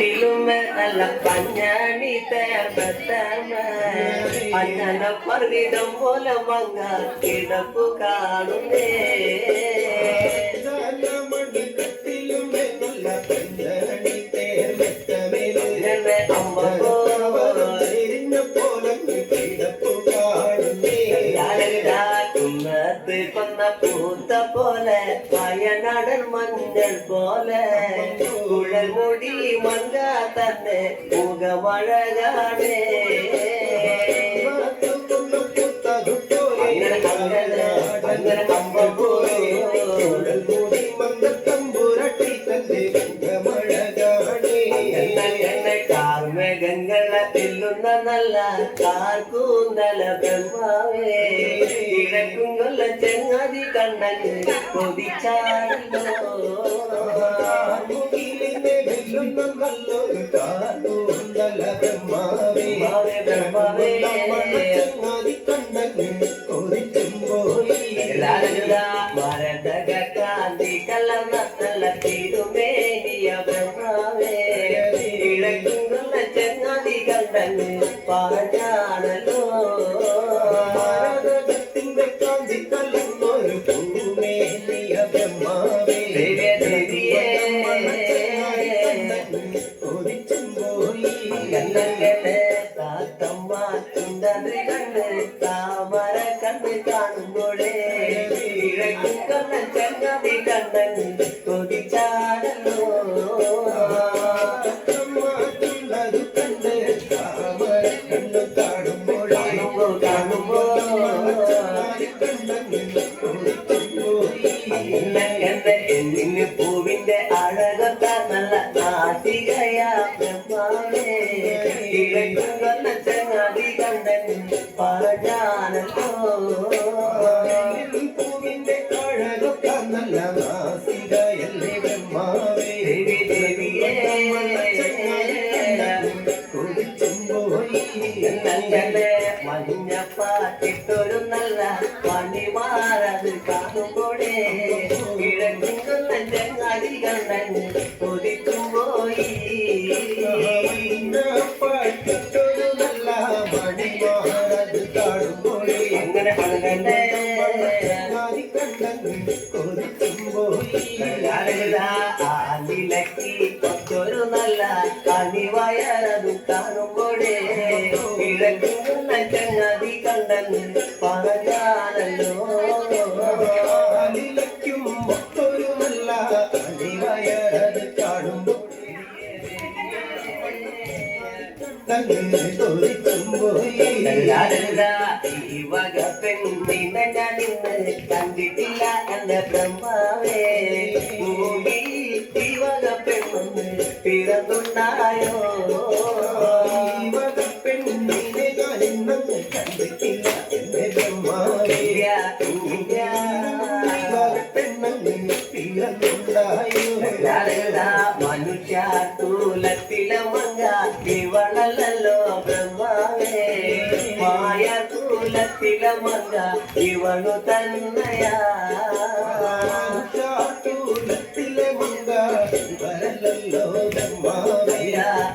കട്ടിലുമേ നല്ല പഞ്ഞാണി തേർത്തമ അങ്ങനെ പർവിടം പോലെ മങ്ങ കിടപ്പു കാണുന്നേ പൂത്ത പോലെ വയനാടൻ മഞ്ഞൾ പോലെ കുഴൽമുടി മങ്ക തന്നെ മുഖമഴകാണേ അങ്ങനെ കാർമേഘങ്ങളെ തെല്ലുന്ന നല്ല കാർക്കൂന്തല ബ്രഹ്മാവേ കിഴക്കും കൊല്ല ചെങ്ങാതി കണ്ണന് കൊതിച്ചാടല്ലോ ബ്രഹ്മാവേ മരതക കാന്തി കലർന്ന നല്ല തിരുമേനിയ ബ്രഹ്മാവേ കിഴക്കും കൊല്ല ചെങ്ങാതി കണ്ണന് പറഞ്ഞാണല്ലോ താത്തമ്മ ചുണ്ടത് കണ്ട് താമര കണ്ട് കാണുമ്പോഴേ കിഴക്കും കൊല്ല ചെങ്ങാതി കണ്ണന് കൊതിച്ചാടല്ലോ എന്നിന് പൂവിന്റെ അഴകൊത്ത നല്ല നാസികയാ ബ്രഹ്മാവേ കിഴക്കും കൊല്ല ചങ്ങാതി കണ്ടൻ പറഞ്ഞാണല്ലോ പൂവിന്റെ അഴകൊത്ത നല്ല നാസികയല്ലേ ബ്രഹ്മാവേ ദേവിയേ മഞ്ഞപ്പാട്ടിട്ടൊരു നല്ല പണിമാറത് കാണുമ്പോഴേ കിഴക്കും കൊല്ല ചങ്ങാതി കണ്ണൻ കൊതിക്കും പോയി പാട്ടിട്ടൊരു നല്ല പണിമാറത് കാണുമ്പോഴേ അങ്ങനെ പണകണ്ടേ ആലിലക്കി കൊച്ചൊരു നല്ല കണിവയറത് കാണുമ്പോഴേ കിഴക്കും കൊല്ല ചങ്ങാതി കണ്ണൻ പറഞ്ഞാണല്ലോ ആലിലക്കും മൊത്തൊരു നല്ല കണിവയറത് കാണുമ്പോൾ ഈ വക പെണ്ണിനെ ഞാനിന്ന് കണ്ടിട്ടില്ല എന്റെ ബ്രഹ്മാവേ ഈ വക പെണ്ണൊന്ന് പിറന്നുണ്ടായോ ഈ വക പെണ്ണിനെ ഞാനിന്ന് കണ്ടിട്ടില്ല എന്റെ ബ്രഹ്മാവേ പെണ്ണൊന്ന് പിറന്നുണ്ടായോ മനുഷ്യ തൂലത്തിലെ മങ്ക ഇവളല്ലോ ബ്രഹ്മാവേ മായ തൂലത്തിലെ മങ്ക ഇവളു തന്നയാ തൂലത്തിലെ മങ്ക ഇവളല്ലോ ബ്രഹ്മാവേ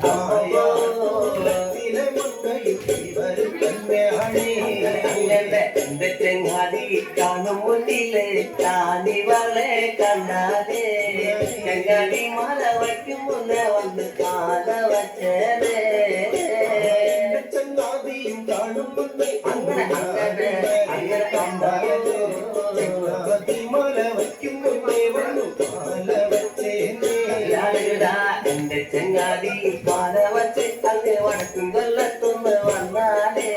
തൂലത്തിലെ മങ്ക ഇവരു തന്നെയാണ് എന്റെ ചെങ്ങാതി കാണും മുന്നിലെ താനിവളെ കണ്ടാലേ ചെങ്ങാതി മല വയ്ക്കും മുന്നേ വന്ന് കാല വച്ചേ ചെങ്ങാതിയും കാണും മുന്നേ അങ്ങനെ അങ്ങനെ അങ്ങനെ കണ്ടാലോ മല വയ്ക്കും മുന്നേ വന്നു കാല വച്ചേ എന്റെ ചെങ്ങാതി കാല വച്ച് അങ്ങ് വടക്കും കൊല്ലത്തുന്ന് വന്നാലേ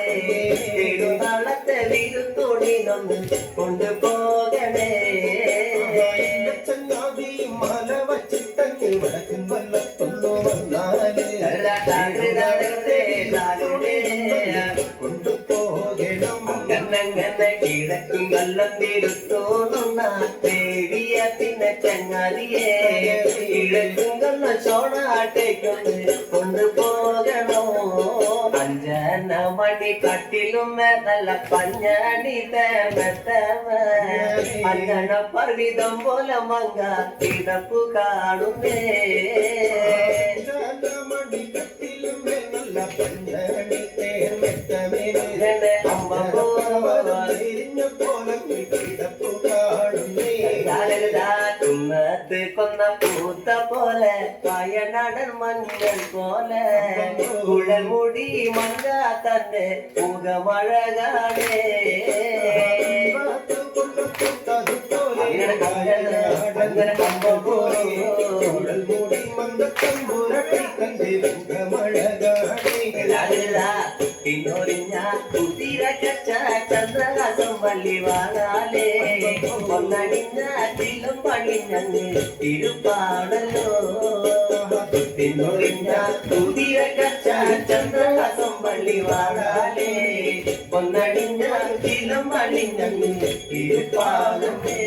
നാളത്തെ വീരുത്തോണിനൊന്ന് കൊണ്ടുപോകണേ ചങ്ങാതി മല വച്ചിട്ടങ്ങ് വടക്കും കൊല്ലത്തൊന്നു വന്നാലേ കൊണ്ടുപോകണം കണ്ണങ്ങനെ കിഴക്കും കൊല്ലം തിരുത്തോന്നുന്ന ദേവിയ പിന്നെ ചങ്ങാതിയെ കിഴക്കും കൊല്ല ചോണാട്ടേക്കൊന്ന് കൊണ്ടുപോകണോ അഞ്ചന മണി കട്ടിലും നല്ല പഞ്ഞാണി തേമ അങ്ങനെ പർവിതം പോലെ മങ്ങ കിടപ്പു കാണുന്നേ പോലെ വയനാടൻ മഞ്ഞൾ പോലെ കുഴൽമുടി മങ്ക തന്റെ മുഖമഴകാണേ അങ്ങനെ കമ്പം പോലെ പിന്നൊരിഞ്ഞ കുതിരക്കച്ച ചന്ദ്രഹാസം വള്ളി വാങ്ങാലേ പൊന്നണിഞ്ഞ തിലും പണിഞ്ഞങ്ങ് തിരുപ്പാടല്ലോ പിന്നൊരിഞ്ഞ കുതിരക്കച്ച ചന്ദ്രഹാസം വള്ളി വാങ്ങാലേ പൊന്നണിഞ്ഞ തിലും പണിഞ്ഞങ്ങ് തിരുപ്പാടല്ലേ